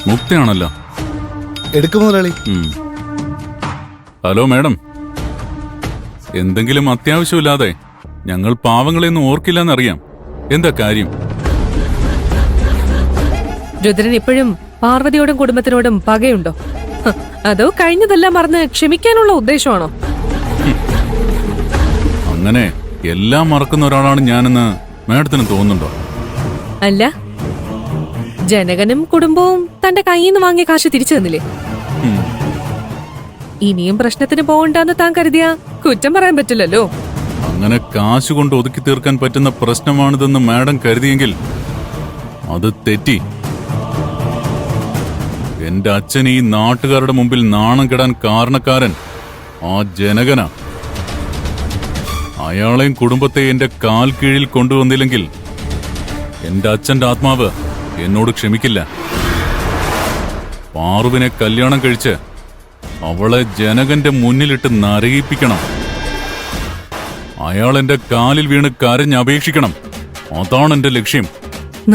മുക്തയാണല്ലോ. എടുക്കും മുതലാളി. Hello madam, എന്തെങ്കിലും അത്യാവശ്യമില്ലാതെ ഞങ്ങൾ പാവങ്ങളെയൊന്നും ഓർക്കില്ലെന്നറിയാം. എന്താ കാര്യം? രുദ്രൻ ഇപ്പോഴും പാർവതിയോടും കുടുംബത്തിനോടും പകയുണ്ടോ? അതോ കഴിഞ്ഞതെല്ലാം മറന്ന് ക്ഷമിക്കാനുള്ള ഉദ്ദേശമാണോ? അങ്ങനെ എല്ലാം മറക്കുന്ന ഒരാളാണ് ഞാനെന്ന് മാഡത്തിന് തോന്നുന്നുണ്ടോ? അല്ല, ജനകനും കുടുംബവും തന്റെ കയ്യിൽ നിന്ന് വാങ്ങിയ കാശ് തിരിച്ചു തന്നില്ലേ? ഇനിയും പ്രശ്നത്തിന് പോകണ്ടെന്ന് താൻ കരുതിയ കുറ്റം പറയാൻ പറ്റില്ലല്ലോ. അങ്ങനെ കാശ് കൊണ്ട് ഒതുക്കി തീർക്കാൻ പറ്റുന്ന പ്രശ്നമാണിതെന്ന് മാഡം കരുതിയെങ്കിൽ അത് തെറ്റി. എന്റെ അച്ഛൻ ഈ നാട്ടുകാരുടെ മുമ്പിൽ നാണം കെടാൻ കാരണക്കാരൻ ആ ജനകനാ. അയാളെയും കുടുംബത്തെ എന്റെ കാൽ കീഴിൽ കൊണ്ടുവന്നില്ലെങ്കിൽ എന്റെ അച്ഛന്റെ ആത്മാവ് എന്നോട് ക്ഷമിക്കില്ല. പാറുവിനെ കല്യാണം കഴിച്ച് അവളെ ജനകന്റെ മുന്നിലിട്ട് നരകിപ്പിക്കണം. അയാൾ എന്റെ കാലിൽ വീണ് കരഞ്ഞപേക്ഷിക്കണം. അതാണ് എന്റെ ലക്ഷ്യം.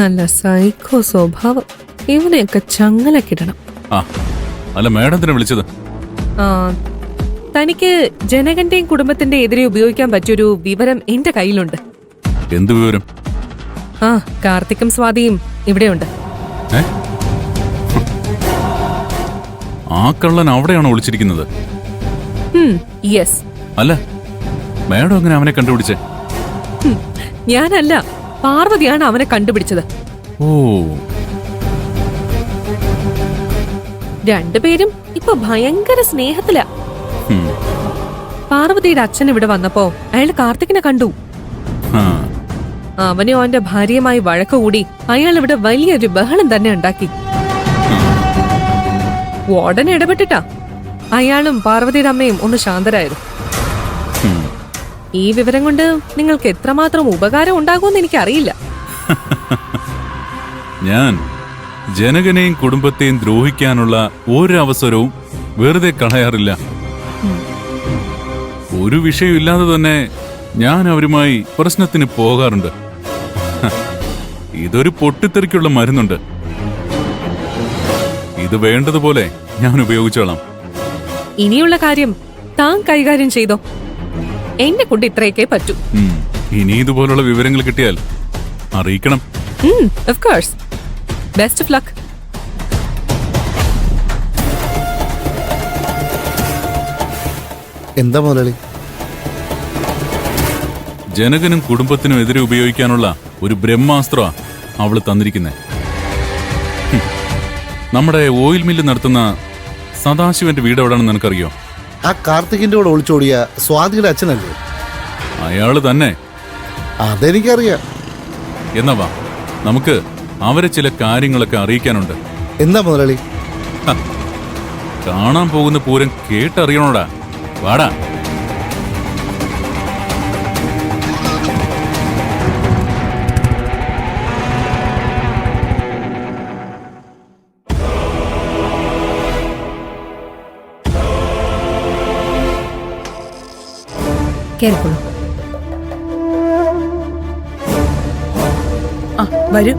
നല്ല സൈക്കോ സ്വഭാവം. ഇവനെയൊക്കെ ചങ്ങലക്കിടണം. അല്ല, മാഡത്തിനെ വിളിച്ചത്? തനിക്ക് ജനകന്റെയും കുടുംബത്തിന്റെ എതിരെ ഉപയോഗിക്കാൻ പറ്റിയൊരു വിവരം എന്റെ കയ്യിലുണ്ട്. എന്ത് വിവരം? കാർത്തിക്കും സ്വാതിയും ഇവിടെയുണ്ട്. ആ കള്ളൻ അവിടെയാണോ ഒളിച്ചിരിക്കുന്നത്? യെസ്. അല്ല, മാഡം എങ്ങനെ അവനെ കണ്ടുപിടിച്ചേ? ഞാനല്ല, പാർവതിയാണ് അവനെ കണ്ടുപിടിച്ചത്. ഓ, രണ്ടുപേരും ഇപ്പൊ ഭയങ്കര സ്നേഹത്തിലാ. പാർവതിയുടെ അച്ഛൻ ഇവിടെ വന്നപ്പോ അയാൾ കാർത്തിക്കിനെ കണ്ടു. അവനും അവന്റെ ഭാര്യയുമായി വഴക്കുകൂടി അയാൾ ഇവിടെ വലിയൊരു ബഹളം തന്നെ ഉണ്ടാക്കി. വാർഡൻ ഇടപെട്ടിട്ടാ അയാളും പാർവതിയുടെ അമ്മയും ഒന്ന് ശാന്തരായത്. ഈ വിവരം കൊണ്ട് നിങ്ങൾക്ക് എത്രമാത്രം ഉപകാരം ഉണ്ടാകുമെന്ന് എനിക്കറിയില്ല. ഞാൻ ജനകനെയും കുടുംബത്തെയും ദ്രോഹിക്കാനുള്ള ഒരവസരവും വെറുതെ കളയാറില്ല. ഒരു വിഷയമില്ലാതെ തന്നെ ഞാൻ അവരുമായി പ്രശ്നത്തിന് പോകാറുണ്ട്. ഇതൊരു പൊട്ടിത്തെറിക്കുള്ള മരുന്നുണ്ട്. ഇത് വേണ്ടതുപോലെ ഞാൻ ഉപയോഗിച്ചോളാം. ഇനിയുള്ള കാര്യം താൻ കൈകാര്യം ചെയ്തോ. എന്നെ കൊണ്ട് ഇത്രയൊക്കെ പറ്റൂ. ഇനി ഇതുപോലുള്ള വിവരങ്ങൾ കിട്ടിയാൽ അറിയിക്കണം. Of course. Best of luck. എന്താ മുതലാളി? ജനകനും കുടുംബത്തിനും എതിരെ ഉപയോഗിക്കാനുള്ള ഒരു ബ്രഹ്മാസ്ത്ര അവള് തന്നിരിക്കുന്നേ. നമ്മുടെ ഓയിൽ മില്ല് നടത്തുന്ന സദാശിവന്റെ വീട് എവിടെയാണെന്ന് നിനക്കറിയോ? ആ കാർത്തികിന്റെ കൂടെ ഒളിച്ചോടിയ സ്വാതിയുടെ അച്ഛനല്ലേ? അയാള് തന്നെ. അതെനിക്കറിയാം. എന്നാ വാ, നമുക്ക് അവരെ ചില കാര്യങ്ങളൊക്കെ അറിയിക്കാനുണ്ട്. എന്താ മുതലാളി? കാണാൻ പോകുന്ന പൂരം കേട്ടറിയണോടാ. വാടാ. കേൾക്കുള്ളൂ. വരൂ.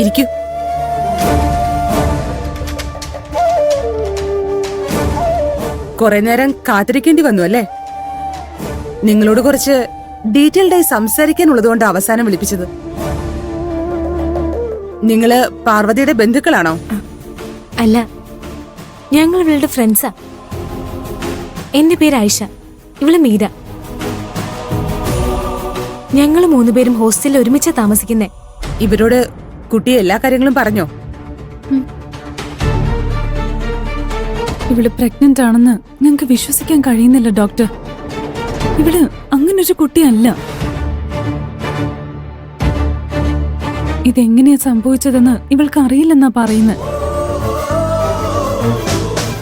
ഇരിക്കൂ. കുറെ നേരം കാത്തിരിക്കേണ്ടി വന്നു അല്ലേ? നിങ്ങളോട് കുറച്ച് ഡീറ്റെയിൽഡായി സംസാരിക്കാനുള്ളതുകൊണ്ട് അവസാനം വിളിപ്പിച്ചത്. നിങ്ങള് പാർവതിയുടെ ബന്ധുക്കളാണോ? അല്ല, ഞങ്ങൾ ഇവളുടെ ഫ്രണ്ട്സാ. എന്റെ പേര് ആയിഷ, ഇവള് മീര. ഞങ്ങൾ 3 പേരും ഹോസ്റ്റലിൽ ഒരുമിച്ചാ താമസിക്കുന്നേ. ഇവരോട് കുട്ടി എല്ലാ കാര്യങ്ങളും പറഞ്ഞോ? ഇവള് പ്രഗ്നന്റ് ആണെന്ന് ഞങ്ങൾക്ക് വിശ്വസിക്കാൻ കഴിയുന്നില്ല ഡോക്ടർ. ഇവള് അങ്ങനൊരു കുട്ടിയല്ല. ഇതെങ്ങനെയാ സംഭവിച്ചതെന്ന് ഇവൾക്ക് അറിയില്ലെന്നാ പറയുന്നത്.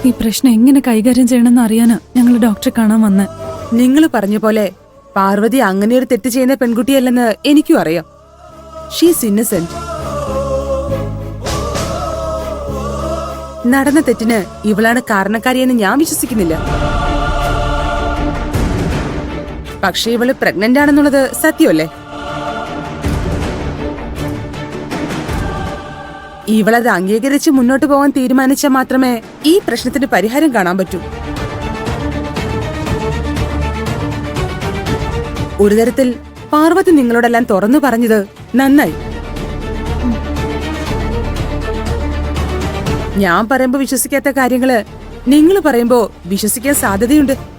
ഈ പ്രശ്നം എങ്ങനെ കൈകാര്യം ചെയ്യണമെന്ന് അറിയാനാ ഞങ്ങൾ ഡോക്ടറെ കാണാൻ വന്നേ. നിങ്ങൾ പറഞ്ഞ പോലെ പാർവതി അങ്ങനെയൊരു തെറ്റ് ചെയ്യുന്ന പെൺകുട്ടിയല്ലെന്ന് എനിക്കും അറിയാം. ഷീസ് ഇന്നസെന്റ്. നടന്ന തെറ്റിന് ഇവളാണ് കാരണക്കാരിയെന്ന് ഞാൻ വിശ്വസിക്കുന്നില്ല. പക്ഷെ ഇവള് പ്രഗ്നന്റ് ആണെന്നുള്ളത് സത്യമല്ലേ? ഇവളത് അംഗീകരിച്ച് മുന്നോട്ട് പോകാൻ തീരുമാനിച്ചാൽ മാത്രമേ ഈ പ്രശ്നത്തിന് പരിഹാരം കാണാൻ പറ്റൂ. ഒരു തരത്തിൽ പാർവതി നിങ്ങളോടെല്ലാം തുറന്നു പറഞ്ഞത് നന്നായി. ഞാൻ പറയുമ്പോ വിശ്വസിക്കാത്ത കാര്യങ്ങള് നിങ്ങൾ പറയുമ്പോ വിശ്വസിക്കാൻ സാധ്യതയുണ്ട്.